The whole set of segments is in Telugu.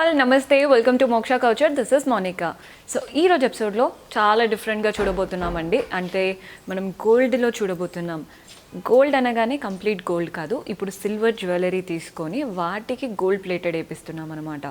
ఆల్ నమస్తే, welcome to Moksha culture. This is Monica. So ఈ రోజు ఎపిసోడ్లో చాలా డిఫరెంట్గా చూడబోతున్నామండి. అంటే మనం గోల్డ్లో చూడబోతున్నాం. గోల్డ్ అనగానే కంప్లీట్ గోల్డ్ కాదు, ఇప్పుడు సిల్వర్ జ్యువెలరీ తీసుకొని వాటికి గోల్డ్ ప్లేటెడ్ వేపిస్తున్నాం అనమాట.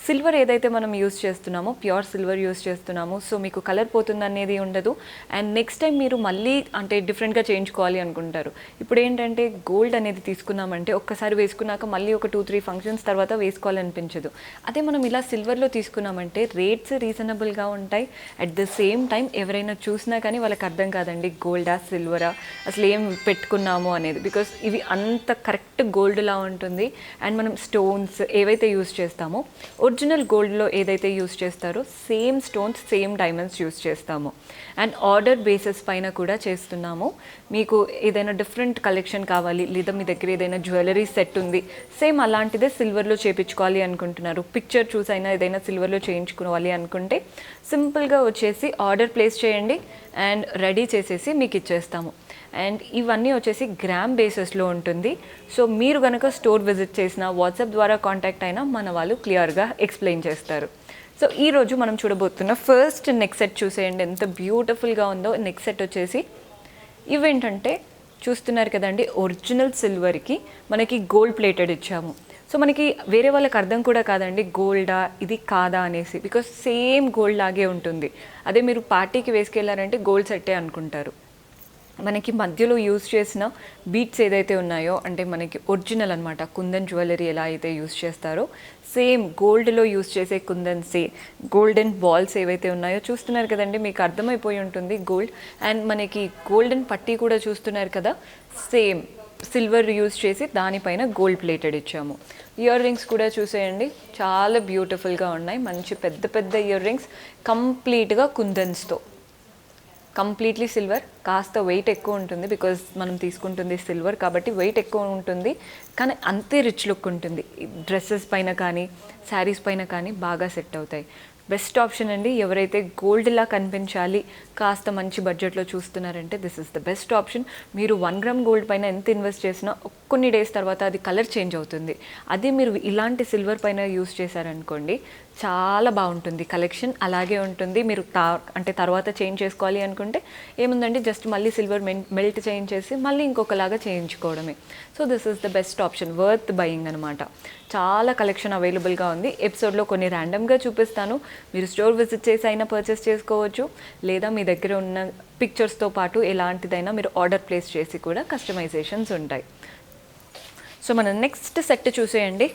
సిల్వర్ ఏదైతే మనం యూస్ చేస్తున్నామో ప్యూర్ సిల్వర్ యూస్ చేస్తున్నాము. సో మీకు కలర్ పోతుంది అనేది ఉండదు. అండ్ నెక్స్ట్ టైం మీరు మళ్ళీ అంటే డిఫరెంట్గా చేయించుకోవాలి అనుకుంటారు. ఇప్పుడు ఏంటంటే గోల్డ్ అనేది తీసుకున్నామంటే ఒక్కసారి వేసుకున్నాక మళ్ళీ ఒక 2-3 ఫంక్షన్స్ తర్వాత వేసుకోవాలనిపించదు. అదే మనం ఇలా సిల్వర్లో తీసుకున్నామంటే రేట్స్ రీజనబుల్గా ఉంటాయి. అట్ ద సేమ్ టైం ఎవరైనా చూసినా కానీ వాళ్ళకి అర్థం కాదండి గోల్డా సిల్వరా అసలు ఏం పెట్టుకున్నాము అనేది. బికాస్ ఇవి అంత కరెక్ట్ గోల్డ్లా ఉంటుంది. అండ్ మనం స్టోన్స్ ఏవైతే యూస్ చేస్తామో ఒరిజినల్ గోల్డ్లో ఏదైతే యూస్ చేస్తారో same stones same diamonds use చేస్తాము. అండ్ ఆర్డర్ బేసిస్ పైన కూడా చేస్తున్నాము. మీకు ఏదైనా డిఫరెంట్ కలెక్షన్ కావాలి లేదా మీ దగ్గర ఏదైనా జ్యువెలరీ సెట్ ఉంది సేమ్ అలాంటిదే సిల్వర్లో చేయించుకోవాలి అనుకుంటున్నారు, పిక్చర్ చూసైనా ఏదైనా సిల్వర్లో చేయించుకోవాలి అనుకుంటే సింపుల్గా వచ్చేసి ఆర్డర్ ప్లేస్ చేయండి అండ్ రెడీ చేసేసి మీకు ఇచ్చేస్తాము. అండ్ ఇవన్నీ వచ్చేసి గ్రామ్ బేసిస్లో ఉంటుంది. సో మీరు కనుక స్టోర్ విజిట్ చేసినా వాట్సాప్ ద్వారా కాంటాక్ట్ అయినా మన వాళ్ళు క్లియర్గా ఎక్స్ప్లెయిన్ చేస్తారు. సో ఈరోజు మనం చూడబోతున్న ఫస్ట్ నెక్ సెట్ చూసేయండి ఎంత బ్యూటిఫుల్గా ఉందో. నెక్ సెట్ వచ్చేసి ఇవేంటంటే చూస్తున్నారు కదండి, ఒరిజినల్ సిల్వర్కి మనకి గోల్డ్ ప్లేటెడ్ ఇచ్చాము. సో మనకి వేరే వాళ్ళకి అర్థం కూడా కాదండి గోల్డా ఇది కాదా అనేసి, బికాస్ సేమ్ గోల్డ్ లాగే ఉంటుంది. అదే మీరు పార్టీకి వేసుకెళ్ళారంటే గోల్డ్ సెట్టే అనుకుంటారు. మనకి మధ్యలో యూస్ చేసిన బీట్స్ ఏదైతే ఉన్నాయో అంటే మనకి ఒరిజినల్ అనమాట. కుందన్ జ్యువెలరీ ఎలా అయితే యూస్ చేస్తారో సేమ్ గోల్డ్లో యూస్ చేసే కుందన్సే గోల్డెన్ బాల్స్ ఏవైతే ఉన్నాయో చూస్తున్నారు కదండి, మీకు అర్థమైపోయి ఉంటుంది గోల్డ్. అండ్ మనకి గోల్డెన్ పట్టీ కూడా చూస్తున్నారు కదా, సేమ్ సిల్వర్ యూస్ చేసి దానిపైన గోల్డ్ ప్లేటెడ్ ఇచ్చాము. ఇయర్ రింగ్స్ కూడా చూసేయండి, చాలా బ్యూటిఫుల్గా ఉన్నాయి. మంచి పెద్ద పెద్ద ఇయర్ రింగ్స్ కంప్లీట్గా కుందన్స్తో, కంప్లీట్లీ సిల్వర్. కాస్త వెయిట్ ఎక్కువ ఉంటుంది బికాజ్ మనం తీసుకుంటుంది సిల్వర్ కాబట్టి వెయిట్ ఎక్కువ ఉంటుంది, కానీ అంతే రిచ్ లుక్ ఉంటుంది. డ్రెస్సెస్ పైన కానీ శారీస్ పైన కానీ బాగా సెట్ అవుతాయి. బెస్ట్ ఆప్షన్ అండి. ఎవరైతే గోల్డ్లా కనిపించాలి కాస్త మంచి బడ్జెట్లో చూస్తున్నారంటే this is the best option. మీరు 1 గ్రామ్ గోల్డ్ పైన ఎంత ఇన్వెస్ట్ చేసినా కొన్ని డేస్ తర్వాత అది కలర్ చేంజ్ అవుతుంది. అదే మీరు ఇలాంటి సిల్వర్ పైన యూస్ చేశారనుకోండి చాలా బాగుంటుంది, కలెక్షన్ అలాగే ఉంటుంది. మీరు అంటే తర్వాత చేంజ్ చేసుకోవాలి అనుకుంటే ఏముందండి, జస్ట్ మళ్ళీ సిల్వర్ మెల్ట్ చేంజ్ చేసి మళ్ళీ ఇంకొకలాగా చేయించుకోవడమే. So this is the best option, worth buying అనమాట. చాలా కలెక్షన్ అవైలబుల్గా ఉంది. ఎపిసోడ్లో కొన్ని ర్యాండమ్గా చూపిస్తాను, మీరు స్టోర్ విజిట్ చేసి అయినా పర్చేస్ చేసుకోవచ్చు, లేదా మీ దగ్గర ఉన్న పిక్చర్స్తో పాటు ఎలాంటిదైనా మీరు ఆర్డర్ ప్లేస్ చేసి కూడా కస్టమైజేషన్స్ ఉంటాయి. సో మన నెక్స్ట్ సెట్ చూసేయండి,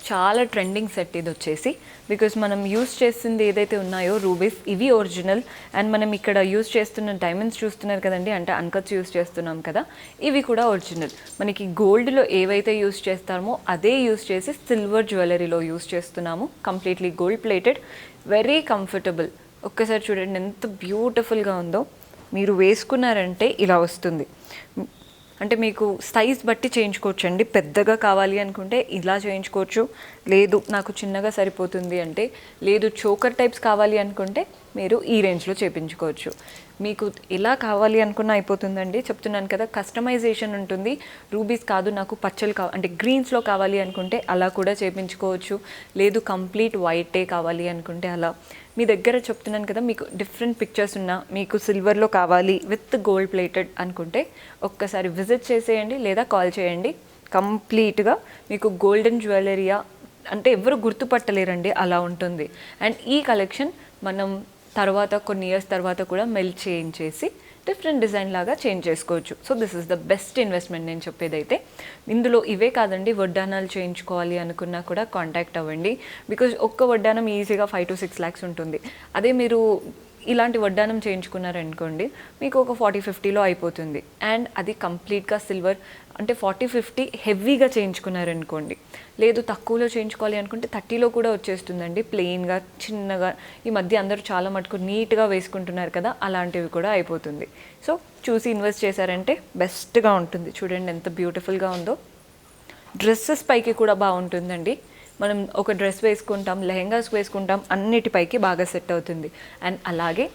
చాలా ట్రెండింగ్ సెట్ ఇది వచ్చేసి. బికాజ్ మనం యూస్ చేస్తుంది ఏదైతే ఉన్నాయో రూబీస్ ఇవి ఒరిజినల్. అండ్ మనం ఇక్కడ యూస్ చేస్తున్న డైమండ్స్ చూస్తున్నారు కదండి, అంటే అన్కట్స్ యూస్ చేస్తున్నాం కదా, ఇవి కూడా ఒరిజినల్. మనకి గోల్డ్లో ఏవైతే యూస్ చేస్తామో అదే యూస్ చేసి సిల్వర్ జ్యువెలరీలో యూస్ చేస్తున్నాము. Completely gold plated, very comfortable. ఒక్కసారి చూడండి ఎంత బ్యూటిఫుల్గా ఉందో. మీరు వేసుకున్నారంటే ఇలా వస్తుంది. అంటే మీకు సైజ్ బట్టి చేయించుకోవచ్చు అండి. పెద్దగా కావాలి అనుకుంటే ఇలా చేయించుకోవచ్చు, లేదు నాకు చిన్నగా సరిపోతుంది అంటే, లేదు చోకర్ టైప్స్ కావాలి అనుకుంటే మీరు ఈ రేంజ్లో చేయించుకోవచ్చు. మీకు ఎలా కావాలి అనుకున్న అయిపోతుందండి. చెప్తున్నాను కదా, కస్టమైజేషన్ ఉంటుంది. రూబీస్ కాదు నాకు పచ్చలు అంటే గ్రీన్స్లో కావాలి అనుకుంటే అలా కూడా చేయించుకోవచ్చు, లేదు కంప్లీట్ వైటే కావాలి అనుకుంటే అలా. మీ దగ్గర చెప్తున్నాను కదా, మీకు డిఫరెంట్ పిక్చర్స్ ఉన్నా మీకు సిల్వర్లో కావాలి విత్ గోల్డ్ ప్లేటెడ్ అనుకుంటే ఒక్కసారి విజిట్ చేసేయండి లేదా కాల్ చేయండి. కంప్లీట్గా మీకు గోల్డెన్ జ్యువెలరీయా అంటే ఎవరు గుర్తుపట్టలేరండి, అలా ఉంటుంది. అండ్ ఈ కలెక్షన్ మనం తర్వాత కొన్ని ఇయర్స్ తర్వాత కూడా మెల్ట్ చేయించేసి డిఫరెంట్ డిజైన్ లాగా చేంజ్ చేసుకోవచ్చు. So this is the best investment నేను చెప్పేదైతే. ఇందులో ఇవే కాదండి, వడ్డానాలు చేయించుకోవాలి అనుకున్నా కూడా కాంటాక్ట్ అవ్వండి. బికాజ్ ఒక్క వడ్డానం ఈజీగా 5 to 6 lakhs ఉంటుంది. అదే మీరు ఇలాంటి వడ్డానం చేయించుకున్నారనుకోండి మీకు ఒక 40-50లో అయిపోతుంది. అండ్ అది కంప్లీట్గా సిల్వర్ అంటే 40-50 హెవీగా చేయించుకున్నారనుకోండి, లేదు తక్కువలో చేయించుకోవాలి అనుకుంటే 30లో కూడా వచ్చేస్తుందండి ప్లెయిన్గా చిన్నగా. ఈ మధ్య అందరూ చాలా మటుకు నీట్గా వేసుకుంటున్నారు కదా, అలాంటివి కూడా అయిపోతుంది. సో చూసి ఇన్వెస్ట్ చేశారంటే బెస్ట్గా ఉంటుంది. చూడండి ఎంత బ్యూటిఫుల్గా ఉందో. డ్రెస్సెస్ పైకి కూడా బాగుంటుందండి. మనం ఒక డ్రెస్ వేసుకుంటాం, లెహెంగాస్ వేసుకుంటాం, అన్నిటిపైకి బాగా సెట్ అవుతుంది. అండ్ అలాగే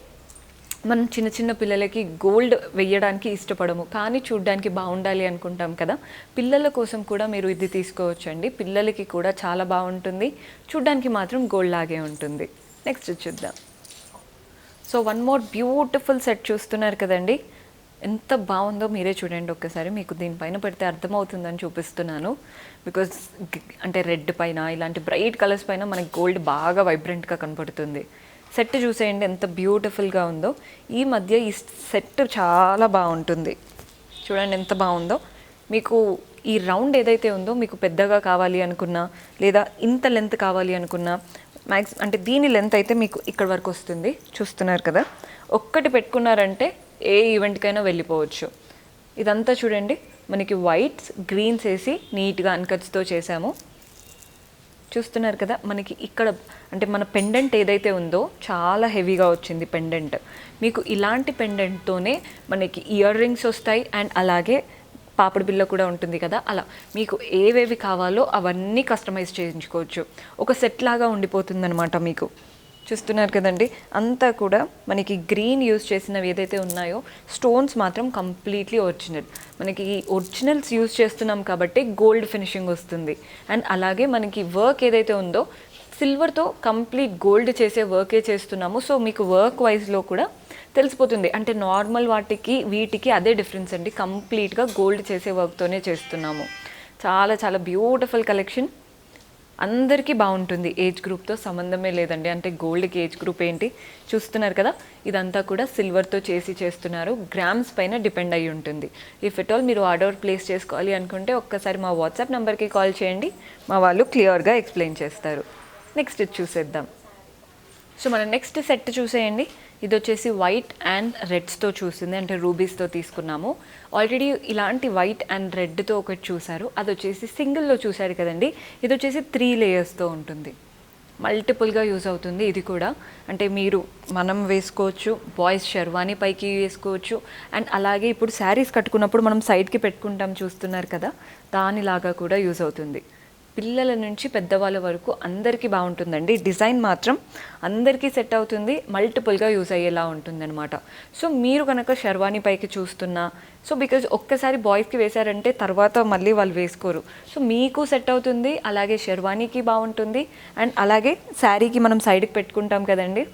మనం చిన్న చిన్న పిల్లలకి గోల్డ్ వేయడానికి ఇష్టపడము, కానీ చూడ్డానికి బాగుండాలి అనుకుంటాం కదా. పిల్లల కోసం కూడా మీరు ఇది తీసుకోవచ్చండి. పిల్లలకి కూడా చాలా బాగుంటుంది, చూడ్డానికి మాత్రం గోల్డ్ లాగే ఉంటుంది. నెక్స్ట్ చూద్దాం. So one more beautiful set చూస్తున్నారు కదండి, ఎంత బాగుందో మీరే చూడండి ఒక్కసారి. మీకు దీనిపైన పెడితే అర్థమవుతుందని చూపిస్తున్నాను. బికాజ్ అంటే రెడ్ పైన ఇలాంటి బ్రైట్ కలర్స్ పైన మనకి గోల్డ్ బాగా వైబ్రెంట్గా కనపడుతుంది. సెట్ చూసేయండి ఎంత బ్యూటిఫుల్గా ఉందో. ఈ మధ్య ఈ సెట్ చాలా బాగుంటుంది, చూడండి ఎంత బాగుందో. మీకు ఈ రౌండ్ ఏదైతే ఉందో మీకు పెద్దగా కావాలి అనుకున్నా, లేదా ఇంత లెంత్ కావాలి అనుకున్నా, అంటే దీని లెంత్ అయితే మీకు ఇక్కడ వరకు వస్తుంది, చూస్తున్నారు కదా. ఒక్కటి పెట్టుకున్నారంటే ఏ ఈవెంట్కైనా వెళ్ళిపోవచ్చు. ఇదంతా చూడండి మనకి వైట్స్ గ్రీన్స్ వేసి నీట్గా అన్కట్స్తో చేసాము, చూస్తున్నారు కదా. మనకి ఇక్కడ అంటే మన పెండెంట్ ఏదైతే ఉందో చాలా హెవీగా వచ్చింది పెండెంట్. మీకు ఇలాంటి పెండెంట్తోనే మనకి ఇయర్ రింగ్స్ వస్తాయి, అండ్ అలాగే పాపడి బిల్ల కూడా ఉంటుంది కదా. అలా మీకు ఏవేవి కావాలో అవన్నీ కస్టమైజ్ చేయించుకోవచ్చు. ఒక సెట్ లాగా ఉండిపోతుంది అనమాట మీకు. చూస్తున్నారు కదండి, అంతా కూడా మనకి గ్రీన్ యూజ్ చేసినవి ఏదైతే ఉన్నాయో స్టోన్స్ మాత్రం కంప్లీట్లీ ఒరిజినల్. మనకి ఈ ఒరిజినల్స్ యూజ్ చేస్తున్నాం కాబట్టి గోల్డ్ ఫినిషింగ్ వస్తుంది. అండ్ అలాగే మనకి వర్క్ ఏదైతే ఉందో సిల్వర్తో కంప్లీట్ గోల్డ్ చేసే వర్కే చేస్తున్నాము. సో మీకు వర్క్ వైజ్లో కూడా తెలిసిపోతుంది. అంటే నార్మల్ వాటికి వీటికి అదే డిఫరెన్స్ అండి, కంప్లీట్గా గోల్డ్ చేసే వర్క్తోనే చేస్తున్నాము. చాలా చాలా బ్యూటిఫుల్ కలెక్షన్, అందరికీ బాగుంటుంది, ఏజ్ గ్రూప్తో సంబంధమే లేదండి. అంటే గోల్డ్కి ఏజ్ గ్రూప్ ఏంటి, చూస్తున్నారు కదా. ఇదంతా కూడా సిల్వర్తో చేస్తున్నారు, గ్రామ్స్ పైన డిపెండ్ అయ్యి ఉంటుంది. ఇఫ్ ఎట్ ఆల్ మీరు ఆర్డర్ ప్లేస్ చేసుకోవాలి అనుకుంటే ఒక్కసారి మా వాట్సాప్ నెంబర్కి కాల్ చేయండి, మా వాళ్ళు క్లియర్గా ఎక్స్ప్లెయిన్ చేస్తారు. నెక్స్ట్ చూసేద్దాం. సో మన నెక్స్ట్ సెట్ చూసేయండి. ఇది వచ్చేసి వైట్ అండ్ రెడ్స్తో చూసింది, అంటే రూబీస్తో తీసుకున్నాము. ఆల్రెడీ ఇలాంటి వైట్ అండ్ రెడ్తో ఒకటి చూసారు, అది వచ్చేసి సింగిల్లో చూసారు కదండి. ఇది వచ్చేసి 3 లేయర్స్తో ఉంటుంది, మల్టిపుల్గా యూజ్ అవుతుంది. ఇది కూడా అంటే మనం వేసుకోవచ్చు, బాయ్స్ షెర్వానీ పైకి వేసుకోవచ్చు, అండ్ అలాగే ఇప్పుడు శారీస్ కట్టుకున్నప్పుడు మనం సైడ్కి పెట్టుకుంటాం, చూస్తున్నారు కదా, దానిలాగా కూడా యూజ్ అవుతుంది. పిల్లల నుంచి పెద్దవాళ్ళ వరకు అందరికీ బాగుంటుందండి. డిజైన్ మాత్రం అందరికీ సెట్ అవుతుంది, మల్టిపుల్గా యూజ్ అయ్యేలా ఉంటుందన్నమాట. సో మీరు కనుక షెర్వానీ పైకి చూస్తున్నా, సో బికాజ్ ఒక్కసారి బాయ్స్కి వేశారంటే తర్వాత మళ్ళీ వాళ్ళు వేసుకోరు. సో మీకు సెట్ అవుతుంది, అలాగే షెర్వానీకి బాగుంటుంది, అండ్ అలాగే శారీకి మనం సైడ్కి పెట్టుకుంటాం కదండి.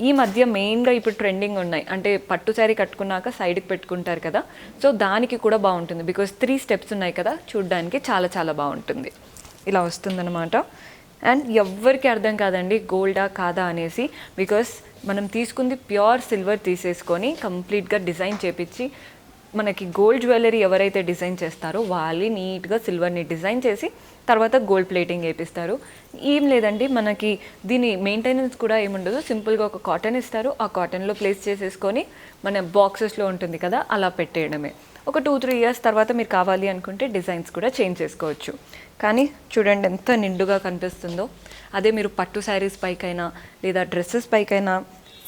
ఈ మధ్య మెయిన్గా ఇప్పుడు ట్రెండింగ్ ఉన్నాయి, అంటే పట్టు శారీ కట్టుకున్నాక సైడ్కి పెట్టుకుంటారు కదా. సో దానికి కూడా బాగుంటుంది, బికాజ్ 3 స్టెప్స్ ఉన్నాయి కదా, చూడ్డానికి చాలా చాలా బాగుంటుంది. ఇలా వస్తుందన్నమాట. అండ్ ఎవ్వరికి అర్థం కాదండి గోల్డా కాదా అనేసి, బికాస్ మనం తీసుకుంది ప్యూర్ సిల్వర్ తీసేసుకొని కంప్లీట్గా డిజైన్ చేపించి, మనకి గోల్డ్ జ్యువెలరీ ఎవరైతే డిజైన్ చేస్తారో వాళ్ళు నీట్గా సిల్వర్ని డిజైన్ చేసి తర్వాత గోల్డ్ ప్లేటింగ్ వేపిస్తారు. ఏం లేదండి, మనకి దీని మెయింటెనెన్స్ కూడా ఏముండదు, సింపుల్గా ఒక కాటన్ ఇస్తారు, ఆ కాటన్లో ప్లేస్ చేసేసుకొని మన బాక్సెస్లో ఉంటుంది కదా, అలా పెట్టేయడమే. ఒక 2-3 ఇయర్స్ తర్వాత మీరు కావాలి అనుకుంటే డిజైన్స్ కూడా చేంజ్ చేసుకోవచ్చు. కానీ చూడండి ఎంత నిండుగా కనిపిస్తుందో. అదే మీరు పట్టు శారీస్ పైకైనా లేదా డ్రెస్సెస్ పైకైనా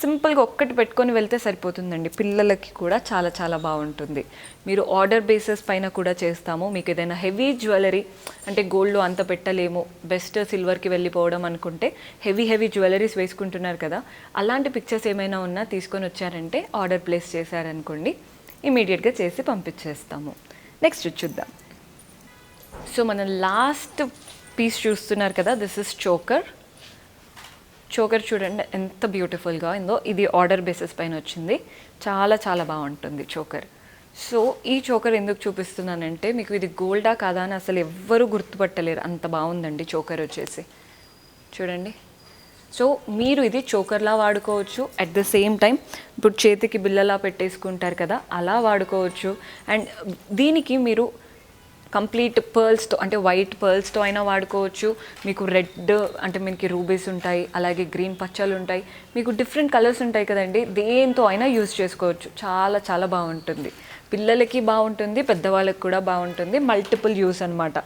సింపుల్గా ఒక్కటి పెట్టుకొని వెళ్తే సరిపోతుందండి. పిల్లలకి కూడా చాలా చాలా బాగుంటుంది. మీరు ఆర్డర్ బేసిస్ పైన కూడా చేస్తాము. మీకు ఏదైనా హెవీ జ్యువెలరీ, అంటే గోల్డ్లో అంత పెట్టలేము, బెస్ట్ సిల్వర్కి వెళ్ళిపోవడం అనుకుంటే హెవీ జ్యువెలరీస్ వేసుకుంటున్నారు కదా, అలాంటి పిక్చర్స్ ఏమైనా ఉన్నా తీసుకొని వచ్చారంటే ఆర్డర్ ప్లేస్ చేశారనుకోండి, ఇమీడియట్గా చేసి పంపించేస్తాము. నెక్స్ట్ చూద్దాం. సో మన లాస్ట్ పీస్ చూస్తున్నారు కదా, దిస్ ఇస్ చోకర్. చోకర్ చూడండి ఎంత బ్యూటిఫుల్గా ఉందో. ఇది ఆర్డర్ బేసిస్ పైన వచ్చింది, చాలా చాలా బాగుంటుంది చోకర్. సో ఈ చోకర్ ఎందుకు చూపిస్తున్నానంటే మీకు ఇది గోల్డా కాదా అని అసలు ఎవ్వరూ గుర్తుపట్టలేరు, అంత బాగుందండి చోకర్ వచ్చేసి. చూడండి, సో మీరు ఇది చోకర్లా వాడుకోవచ్చు, అట్ ద సేమ్ టైం ఇప్పుడు చేతికి బిల్లలా పెట్టేసుకుంటారు కదా, అలా వాడుకోవచ్చు. అండ్ దీనికి మీరు కంప్లీట్ పర్ల్స్తో, అంటే వైట్ పర్ల్స్తో అయినా వాడుకోవచ్చు. మీకు రెడ్ అంటే మీకు రూబీస్ ఉంటాయి, అలాగే గ్రీన్ పచ్చలు ఉంటాయి, మీకు డిఫరెంట్ కలర్స్ ఉంటాయి కదండి, దేంతో అయినా యూజ్ చేసుకోవచ్చు. చాలా చాలా బాగుంటుంది, పిల్లలకి బాగుంటుంది, పెద్దవాళ్ళకి కూడా బాగుంటుంది, మల్టిపుల్ యూస్ అనమాట.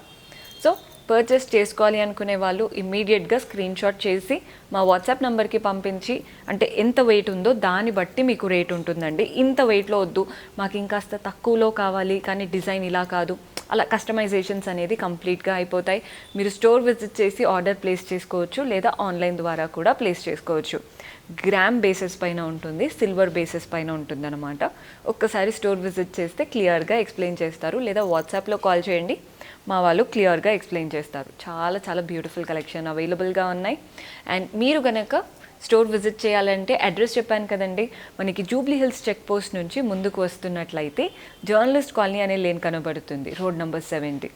సో పర్చేస్ చేసుకోవాలి అనుకునే వాళ్ళు ఇమ్మీడియట్గా స్క్రీన్ షాట్ చేసి మా వాట్సాప్ నెంబర్కి పంపించి, అంటే ఎంత వెయిట్ ఉందో దాన్ని బట్టి మీకు రేట్ ఉంటుందండి. ఇంత వెయిట్లో వద్దు, మాకు ఇంకాస్త తక్కువలో కావాలి కానీ డిజైన్ ఇలా కాదు, అలా కస్టమైజేషన్స్ అనేది కంప్లీట్గా అయిపోతాయి. మీరు స్టోర్ విజిట్ చేసి ఆర్డర్ ప్లేస్ చేసుకోవచ్చు, లేదా ఆన్లైన్ ద్వారా కూడా ప్లేస్ చేసుకోవచ్చు. గ్రామ్ బేసిస్ పైన ఉంటుంది, సిల్వర్ బేసిస్ పైన ఉంటుంది అనమాట. ఒక్కసారి స్టోర్ విజిట్ చేస్తే క్లియర్గా ఎక్స్ప్లెయిన్ చేస్తారు, లేదా వాట్సాప్లో కాల్ చేయండి, మా వాళ్ళు క్లియర్గా ఎక్స్ప్లెయిన్ చేస్తారు. చాలా చాలా బ్యూటిఫుల్ కలెక్షన్ అవైలబుల్గా ఉన్నాయి. అండ్ మీరు కనుక స్టోర్ విజిట్ చేయాలంటే అడ్రస్ చెప్పాను కదండి, మనకి జూబ్లీ హిల్స్ చెక్ పోస్ట్ నుంచి ముందుకు వస్తున్నట్లయితే జర్నలిస్ట్ కాలనీ అనే లేన్ కనబడుతుంది, రోడ్ నెంబర్ 70.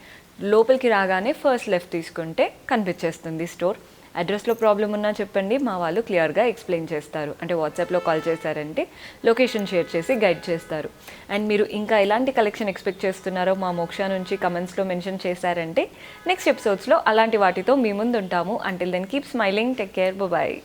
లోపలికి రాగానే ఫస్ట్ లెఫ్ట్ తీసుకుంటే కనిపించేస్తుంది స్టోర్. అడ్రస్లో ప్రాబ్లం ఉన్నా చెప్పండి, మా వాళ్ళు క్లియర్గా ఎక్స్ప్లెయిన్ చేస్తారు. అంటే వాట్సాప్లో కాల్ చేశారంటే లొకేషన్ షేర్ చేసి గైడ్ చేస్తారు. అండ్ మీరు ఇంకా ఎలాంటి కలెక్షన్ ఎక్స్పెక్ట్ చేస్తున్నారో మా మోక్ష నుంచి కమెంట్స్లో మెన్షన్ చేశారంటే నెక్స్ట్ ఎపిసోడ్స్లో అలాంటి వాటితో మీ ముందు ఉంటాము. Until then keep smiling, take care, bye.